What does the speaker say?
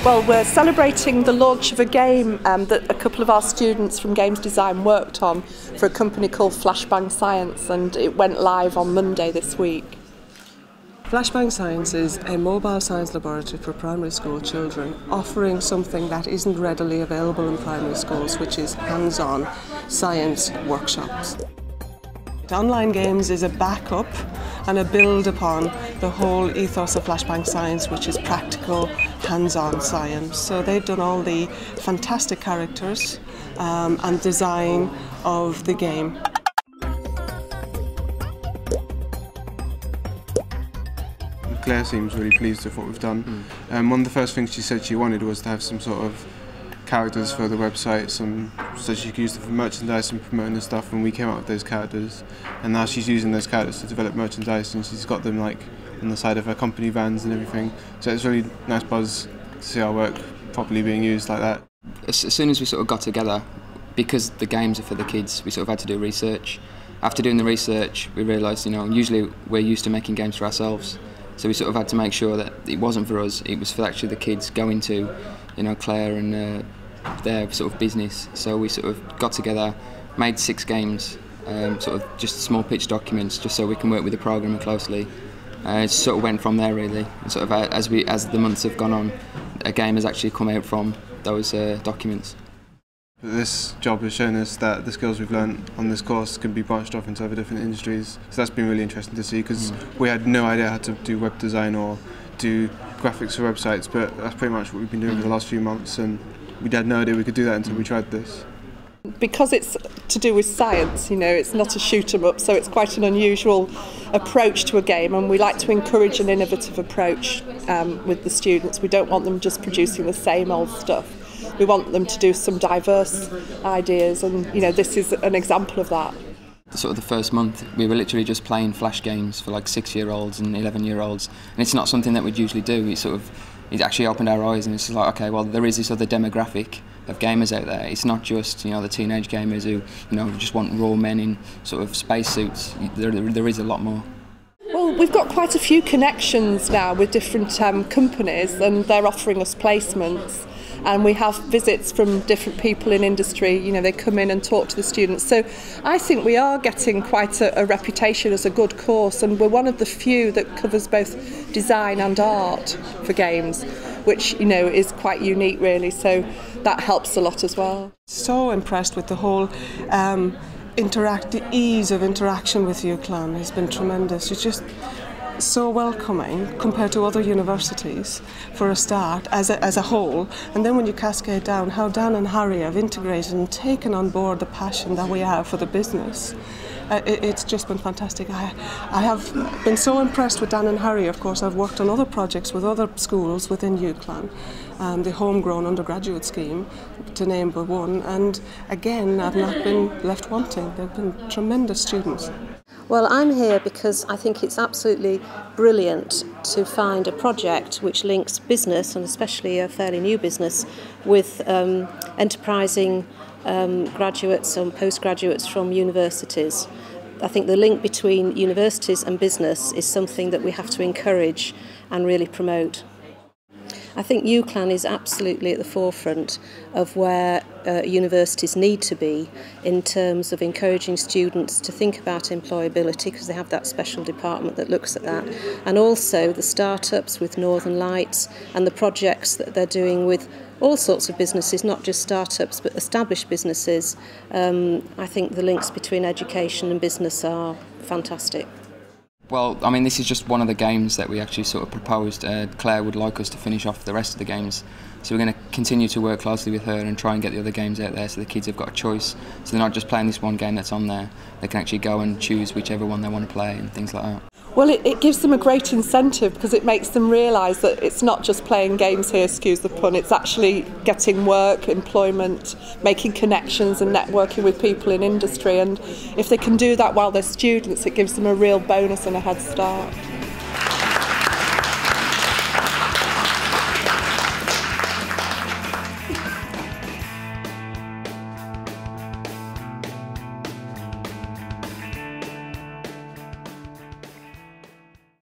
Well, we're celebrating the launch of a game that a couple of our students from games design worked on for a company called Flashbang Science, and it went live on Monday this week. Flashbang Science is a mobile science laboratory for primary school children, offering something that isn't readily available in primary schools, which is hands-on science workshops. Online games is a backup and a build upon the whole ethos of Flashbang Science, which is practical, hands-on science. So they've done all the fantastic characters and design of the game. Claire seems really pleased with what we've done. One of the first things she said she wanted was to have some sort of characters for the website, so she could use them for merchandise and promoting the stuff, and we came up with those characters, and now she's using those characters to develop merchandise, and she's got them like on the side of her company vans and everything. So it's really nice buzz to see our work properly being used like that. As soon as we sort of got together, because the games are for the kids, we sort of had to do research. After doing the research, we realised, usually we're used to making games for ourselves, so we sort of had to make sure that it wasn't for us, it was for actually the kids going to, Claire and their sort of business. So we sort of got together, made 6 games, sort of just small pitch documents, just so we can work with the programmer closely. It sort of went from there really. And sort of as the months have gone on, a game has actually come out from those documents. This job has shown us that the skills we've learned on this course can be branched off into other different industries. So that's been really interesting to see, because we had no idea how to do web design or do graphics for websites, but that's pretty much what we've been doing for the last few months, and we had no idea we could do that until we tried this. Because it's to do with science, it's not a shoot 'em up, so it's quite an unusual approach to a game, and we like to encourage an innovative approach with the students. We don't want them just producing the same old stuff. We want them to do some diverse ideas, and this is an example of that. Sort of the first month, we were literally just playing flash games for like 6-year-olds and 11-year-olds, and it's not something that we'd usually do. It actually opened our eyes, and it's like, okay, well, there is this other demographic of gamers out there. It's not just the teenage gamers who just want raw men in sort of spacesuits. There is a lot more. Well, we've got quite a few connections now with different companies, and they're offering us placements. And we have visits from different people in industry, they come in and talk to the students. So I think we are getting quite a reputation as a good course, and we're one of the few that covers both design and art for games, which is quite unique really, so that helps a lot as well. So impressed with the whole the ease of interaction with UCLan has been tremendous. It's just so welcoming compared to other universities for a start as a whole, and then when you cascade down how Dan and Harry have integrated and taken on board the passion that we have for the business, it's just been fantastic. I have been so impressed with Dan and Harry. Of course, I've worked on other projects with other schools within UCLan, the homegrown undergraduate scheme, to name but one, and again I've not been left wanting. They've been tremendous students. Well, I'm here because I think it's absolutely brilliant to find a project which links business, and especially a fairly new business, with enterprising graduates and postgraduates from universities. I think the link between universities and business is something that we have to encourage and really promote. I think UCLan is absolutely at the forefront of where universities need to be in terms of encouraging students to think about employability, because they have that special department that looks at that, and also the startups with Northern Lights and the projects that they're doing with all sorts of businesses, not just startups but established businesses. I think the links between education and business are fantastic. Well, this is just one of the games that we actually sort of proposed. Claire would like us to finish off the rest of the games. So we're going to continue to work closely with her and try and get the other games out there so the kids have got a choice. So they're not just playing this one game that's on there. They can actually go and choose whichever one they want to play and things like that. Well, it gives them a great incentive, because it makes them realise that it's not just playing games here, excuse the pun, it's actually getting work, employment, making connections and networking with people in industry, and if they can do that while they're students, it gives them a real bonus and a head start.